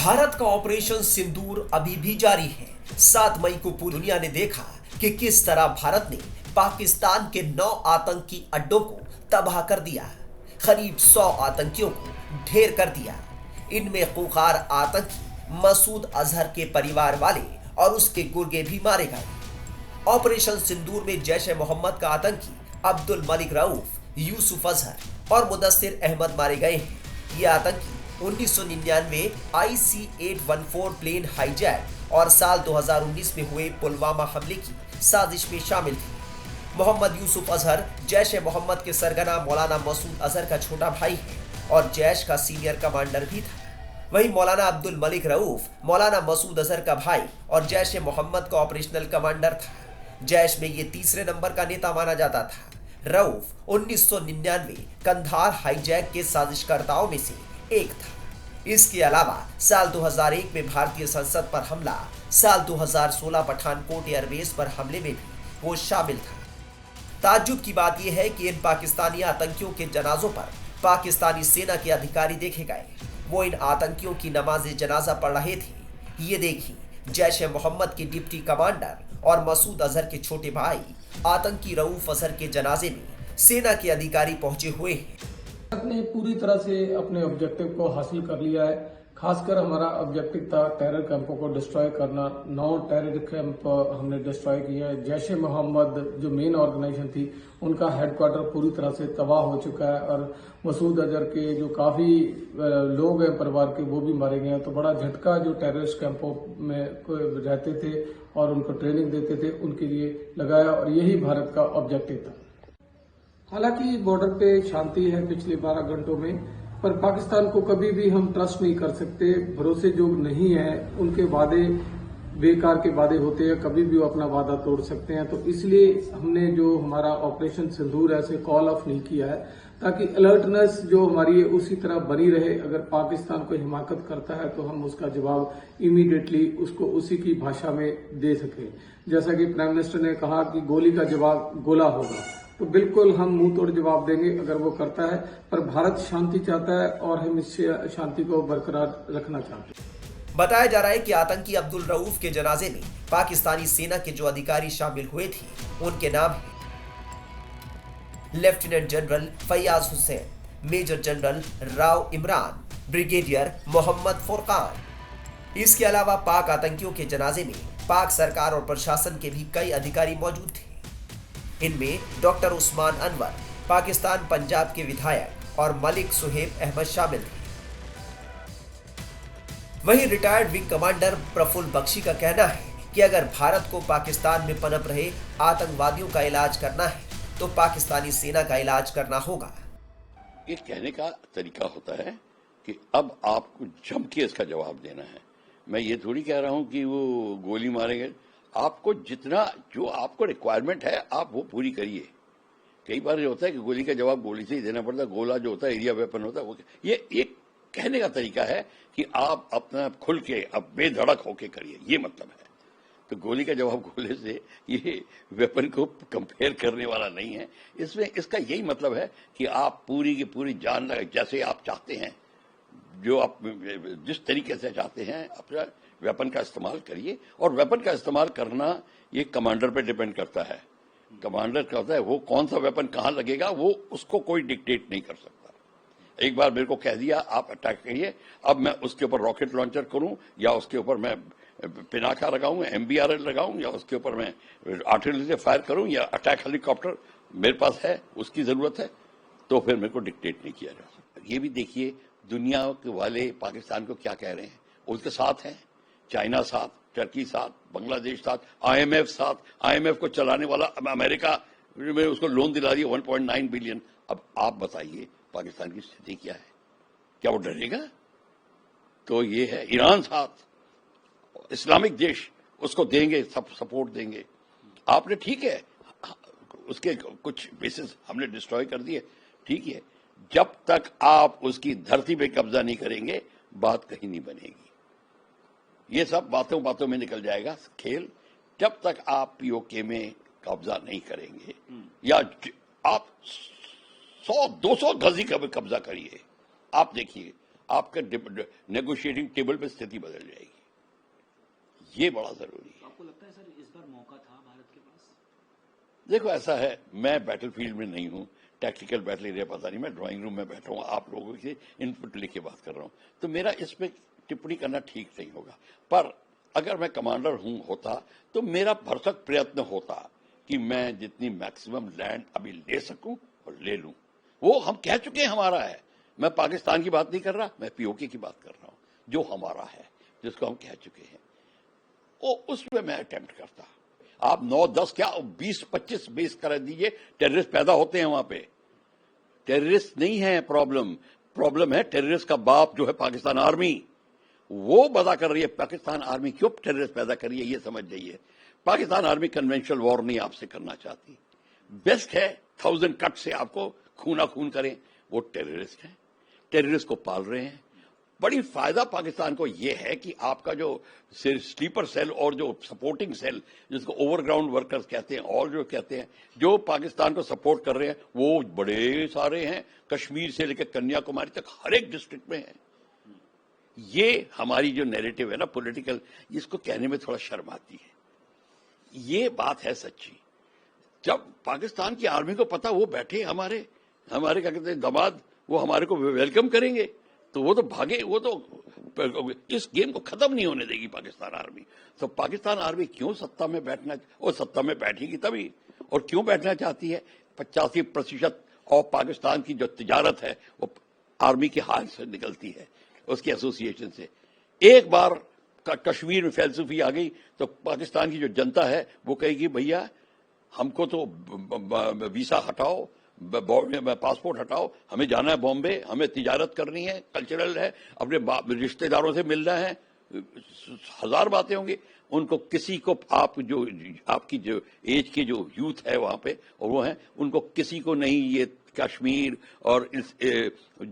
भारत का ऑपरेशन सिंदूर अभी भी जारी है। 7 मई को पूरी दुनिया ने देखा कि किस तरह भारत ने पाकिस्तान के 9 आतंकी अड्डों को तबाह कर दिया, करीब 100 आतंकियों को ढेर कर दिया। इनमें खूंखार आतंकी मसूद अजहर के परिवार वाले और उसके गुर्गे भी मारे गए। ऑपरेशन सिंदूर में जैश ए मोहम्मद का आतंकी अब्दुल मलिक रऊफ, यूसुफ अजहर और मुदस्सिर अहमद मारे गए हैं। ये आतंकी 1999 IC-814 प्लेन हाईजैक और साल 2019 में हुए पुलवामा हमले की साजिश में शामिल थे। मोहम्मद यूसुफ अजहर जैश ए मोहम्मद के सरगना मौलाना मसूद अजहर का छोटा भाई है और जैश का सीनियर कमांडर भी था। वहीं मौलाना अब्दुल मलिक रऊफ मौलाना मसूद अजहर का भाई और जैश ए मोहम्मद का ऑपरेशनल कमांडर था। जैश में ये तीसरे नंबर का नेता माना जाता था। रऊफ 1999 कंधार हाईजैक के साजिशकर्ताओं में से एक था। इसके अलावा साल 2001 में भारतीय संसद पर हमला, साल 2016 पठानकोट एयरबेस पर हमले में भी वो शामिल था। ताज्जुब की बात यह है कि इन पाकिस्तानी आतंकियों के जनाजों पर पाकिस्तानी सेना के अधिकारी देखे गए। वो इन आतंकियों की नमाज जनाजा पढ़ रहे थे। ये देखिए, जैश ए मोहम्मद के डिप्टी कमांडर और मसूद अजहर के छोटे भाई आतंकी रऊफ अजहर के जनाजे में सेना के अधिकारी पहुंचे हुए हैं। भारत ने पूरी तरह से अपने ऑब्जेक्टिव को हासिल कर लिया है। खासकर हमारा ऑब्जेक्टिव था टेरर कैंपों को डिस्ट्रॉय करना। 9 टेरर कैंप हमने डिस्ट्रॉय किए हैं। जैश ए मोहम्मद जो मेन ऑर्गेनाइजेशन थी, उनका हेडक्वार्टर पूरी तरह से तबाह हो चुका है और मसूद अजहर के जो काफी लोग हैं परिवार के, वो भी मारे गए हैं। तो बड़ा झटका जो टेररिस्ट कैंपों में रहते थे और उनको ट्रेनिंग देते थे, उनके लिए लगाया और यही भारत का ऑब्जेक्टिव था। हालांकि बॉर्डर पे शांति है पिछले 12 घंटों में, पर पाकिस्तान को कभी भी हम ट्रस्ट नहीं कर सकते। भरोसे जो नहीं है, उनके वादे बेकार के वादे होते हैं, कभी भी वो अपना वादा तोड़ सकते हैं। तो इसलिए हमने जो हमारा ऑपरेशन सिंदूर है उसे कॉल ऑफ नहीं किया है, ताकि अलर्टनेस जो हमारी है उसी तरह बनी रहे। अगर पाकिस्तान कोई हिमाकत करता है तो हम उसका जवाब इमीडिएटली उसको उसी की भाषा में दे सकें। जैसा कि प्राइम मिनिस्टर ने कहा कि गोली का जवाब गोला होगा, तो बिल्कुल हम मुंह तोड़ जवाब देंगे अगर वो करता है। पर भारत शांति चाहता है और हम इस शांति को बरकरार रखना चाहते हैं। बताया जा रहा है कि आतंकी अब्दुल रऊफ के जनाजे में पाकिस्तानी सेना के जो अधिकारी शामिल हुए थे, उनके नाम हैं lieutenant general Fayyaz Hussain, major general Rao Imran, brigadier Mohammad Furqan. इसके अलावा पाक आतंकियों के जनाजे में पाक सरकार और प्रशासन के भी कई अधिकारी मौजूद थे। इनमें डॉक्टर उस्मान अनवर, पाकिस्तान पंजाब के विधायक, और मलिक सुहेब अहमद शामिल थे। वहीं retired wing commander Prafulla Bakshi का कहना है कि अगर भारत को पाकिस्तान में पनप रहे आतंकवादियों का इलाज करना है तो पाकिस्तानी सेना का इलाज करना होगा। ये कहने का तरीका होता है कि अब आपको जम के इसका जवाब देना है। मैं ये थोड़ी कह रहा हूं कि वो गोली मारेंगे। आपको जितना जो आपको रिक्वायरमेंट है आप वो पूरी करिए। कई बार ये होता है कि गोली का जवाब गोली से ही देना पड़ता है। गोला जो होता है एरिया वेपन होता है। वो ये कहने का तरीका है कि आप अपना खुल के अब बेधड़क होके करिए, ये मतलब है। तो गोली का जवाब गोले से ये वेपन को कंपेयर करने वाला नहीं है। इसमें इसका यही मतलब है कि आप पूरी की पूरी जान लगा, जैसे आप चाहते हैं, जो आप जिस तरीके से चाहते हैं अपना वेपन का इस्तेमाल करिए। और वेपन का इस्तेमाल करना ये कमांडर पे डिपेंड करता है। कमांडर का होता है वो कौन सा वेपन कहां लगेगा, वो उसको कोई डिक्टेट नहीं कर सकता। एक बार मेरे को कह दिया आप अटैक करिए, अब मैं उसके ऊपर रॉकेट लॉन्चर करूं या उसके ऊपर मैं पिनाका लगाऊं, MBRL लगाऊं, या उसके ऊपर मैं आर्टिलरी से फायर करूं या अटैक हेलीकॉप्टर मेरे पास है, उसकी जरूरत है, तो फिर मेरे को डिक्टेट नहीं किया जा सकता। ये भी देखिए दुनिया के वाले पाकिस्तान को क्या कह रहे हैं। उसके साथ हैं चाइना, साथ टर्की, साथ बांग्लादेश, साथ IMF, साथ IMF को चलाने वाला अमेरिका में उसको लोन दिला दिया 1.9 बिलियन। अब आप बताइए पाकिस्तान की स्थिति क्या है? क्या वो डरेगा? तो ये है ईरान, साथ इस्लामिक देश उसको देंगे, सब सपोर्ट देंगे। आपने ठीक है उसके कुछ बेसिस हमने डिस्ट्रॉय कर दिए, ठीक है। जब तक आप उसकी धरती पे कब्जा नहीं करेंगे बात कहीं नहीं बनेगी। ये सब बातों में निकल जाएगा खेल। जब तक आप POK में कब्जा नहीं करेंगे, या आप 100-200 गज ही कब्जा करिए। आप देखिए آپ کا نیگوشیٹنگ ٹیبل پہ استھتی بدل جائے گی. یہ بڑا ضروری ہے. آپ کو لگتا ہے سر اس بار موقع تھا بھارت کے پاس؟ دیکھو ایسا ہے, میں بیٹل فیلڈ میں نہیں ہوں, ٹیکٹیکل بیٹل ایریا پتا نہیں, میں ڈرائنگ روم میں بیٹھا ہوں, آپ لوگوں سے ان پٹ لے کے بات کر رہا ہوں, تو میرا اس پہ ٹپڑی کرنا ٹھیک نہیں ہوگا. پر اگر میں کمانڈر ہوتا تو میرا بھرسک پریتن ہوتا کہ میں جتنی میکسیمم لینڈ ابھی لے سکوں اور لے لوں. وہ ہم کہہ چکے ہیں ہمارا ہے. میں پاکستان کی بات نہیں کر رہا, میں پی او کے کی بات کر رہا ہوں, جو ہمارا ہے, جس کو ہم کہہ چکے ہیں. اس میں میں اٹیمپٹ کرتا. آپ 9-10 کیا 20-25 بیس کر دیجئے, ٹیررسٹ پیدا ہوتے ہیں وہاں پہ. ٹیررسٹ نہیں ہے پرابلم ہے ٹیررسٹ کا باپ جو ہے پاکستان آرمی. وہ بدا کر رہی ہے. پاکستان آرمی کیوں ٹیررسٹ پیدا کر رہی ہے یہ سمجھ جائیے. پاکستان آرمی کنونشنل وار نہیں آپ سے کرنا چاہتی. بیسٹ ہے 1000 کٹ سے آپ کو خونا خون کریں. وہ ٹیررسٹ ہیں, ٹیررسٹ کو پال رہے ہیں. بڑی فائدہ پاکستان کو یہ ہے کہ آپ کا جو سلیپر سیل اور جو سپورٹنگ سیل جس کو اوور گراؤنڈ ورکرز کہتے ہیں اور جو کہتے ہیں جو پاکستان کو سپورٹ کر رہے ہیں وہ بڑے سارے ہیں. کشمیر سے لے کے کنیا کماری تک ہر ایک ڈسٹرکٹ میں ہیں. یہ ہماری جو نیریٹو ہے نا پولیٹیکل, اس کو کہنے میں تھوڑا شرم آتی ہے. یہ بات ہے سچی. جب پاکستان کی آرمی کو پتا وہ بیٹھے ہمارے کیا کہتے ہیں دماد, وہ ہمارے کو ویلکم کریں گے تو وہ تو بھاگے. وہ تو اس گیم کو ختم نہیں ہونے دے گی پاکستان آرمی. تو پاکستان آرمی کیوں سत्ता میں بیٹھنا, اور سत्ता میں بیٹھے گی تبھی. اور کیوں بیٹھنا چاہتی ہے؟ 85% آف پاکستان کی جو تجارت ہے وہ آرمی کے ہاتھ سے نکلتی ہے, اس کی ایسوسیشن سے. ایک بار کشمیر میں فلسفی آ گئی تو پاکستان کی جو جنتا ہے وہ کہے گی بھیا ہم کو تو ویزا ہٹاؤ, پاسپورٹ ہٹاؤ, ہمیں جانا ہے بامبے, ہمیں تجارت کرنی ہے, کلچرل ہے, اپنے رشتہ داروں سے ملنا ہے, 1000 باتیں ہوں گی. ان کو کسی کو آپ کی جو ایج کے جو یوتھ ہے وہاں پہ اور وہ ہیں ان کو کسی کو نہیں یہ کشمیر اور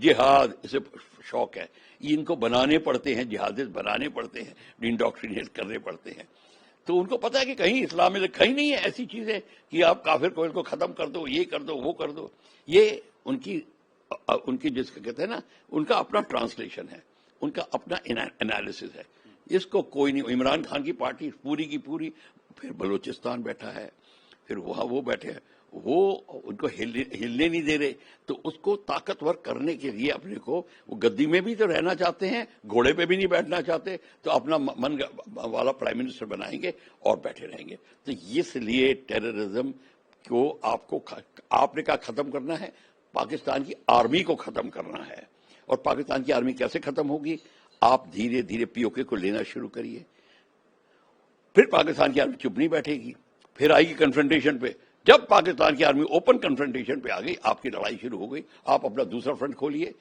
جہاد اسے شوق ہے. ان کو بنانے پڑتے ہیں, جہادیت بنانے پڑتے ہیں, انڈاکٹرینیٹ کرنے پڑتے ہیں. تو ان کو پتا ہے کہ کہیں اسلام میں کہیں نہیں ہے ایسی چیزیں کہ آپ کافر کو ختم کر دو, یہ کر دو, وہ کر دو. یہ ان کی جس کا کہتے ہیں نا ان کا اپنا ٹرانسلیشن ہے, ان کا اپنا انالیسس ہے. اس کو کوئی نہیں. عمران خان کی پارٹی پوری کی پوری, پھر بلوچستان بیٹھا ہے, پھر وہاں وہ بیٹھے ہیں, وہ ان کو ہلنے نہیں دے رہے. تو اس کو طاقتور کرنے کے لیے اپنے کو وہ گدی میں بھی تو رہنا چاہتے ہیں, گھوڑے پہ بھی نہیں بیٹھنا چاہتے, تو اپنا من والا پرائم منسٹر بنائیں گے اور بیٹھے رہیں گے. تو اس لیے ٹیررزم کو آپ نے کہا ختم کرنا ہے, پاکستان کی آرمی کو ختم کرنا ہے. اور پاکستان کی آرمی کیسے ختم ہوگی؟ آپ دھیرے دھیرے پی او کے کو لینا شروع کریے. پھر پاکستان کی آرمی چپ نہیں بیٹھے گی, پھر آئے گی کنفرنٹیشن پہ. جب پاکستان کی آرمی اوپن کنفرنٹیشن پہ آ گئی, آپ کی لڑائی شروع ہو گئی. آپ اپنا دوسرا فرنٹ کھولیے,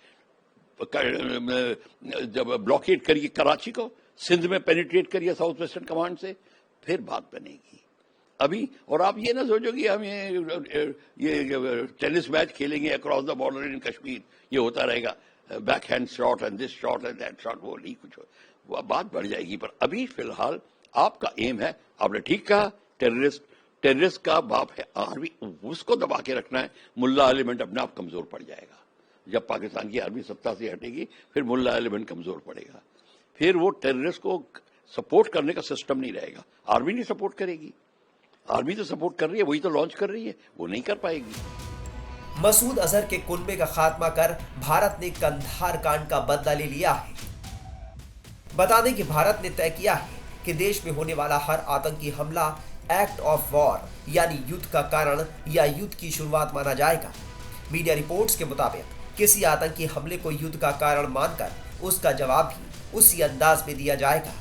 جب بلاکیٹ کریے کراچی کو, سندھ میں پینیٹریٹ کریے ساؤتھ ویسٹرن کمانڈ سے, پھر بات بنے گی. ابھی اور آپ یہ نہ سوچو کہ ہم یہ ٹینس میچ کھیلیں گے across the border in Kashmir, یہ ہوتا رہے گا backhand shot and this shot and that shot, وہ نہیں کچھ وہ بات بڑھ جائے گی. پر ابھی فی الحال آپ کا ایم ہے, آپ نے ٹھیک کہا, ٹیررسٹ کا باپ ہے آرمی, اس کو دبا کے رکھنا ہے. ملا ایلیمنٹ اپنے آپ کمزور پڑ جائے گا. جب پاکستان کی آرمی سत्ता سے ہٹے گی پھر ملا ایلیمنٹ کمزور پڑے گا. پھر وہ ٹیررسٹ کو سپورٹ کرنے کا سسٹم نہیں رہے گا. آرمی نہیں سپورٹ کرے گی. آرمی تو سپورٹ کر رہی ہے, وہی تو لانچ کر رہی ہے, وہ نہیں کر پائے گی. مسعود اظہر کے کنبے کا خاتمہ کر بھارت نے کندھار کانڈ کا بدلہ لے لیا ہے. بتا دیں کہ بھارت نے طے کیا ہے کہ دیش میں ہونے والا ہر آتنکی حملہ ایکٹ آف وار یعنی یدھ کا کارن یا یدھ کی شروعات مانا جائے گا. میڈیا رپورٹس کے مطابق کسی آتنکی حملے کو یدھ کا کارن مان کر اس کا جواب بھی اسی انداز میں دیا جائے گا.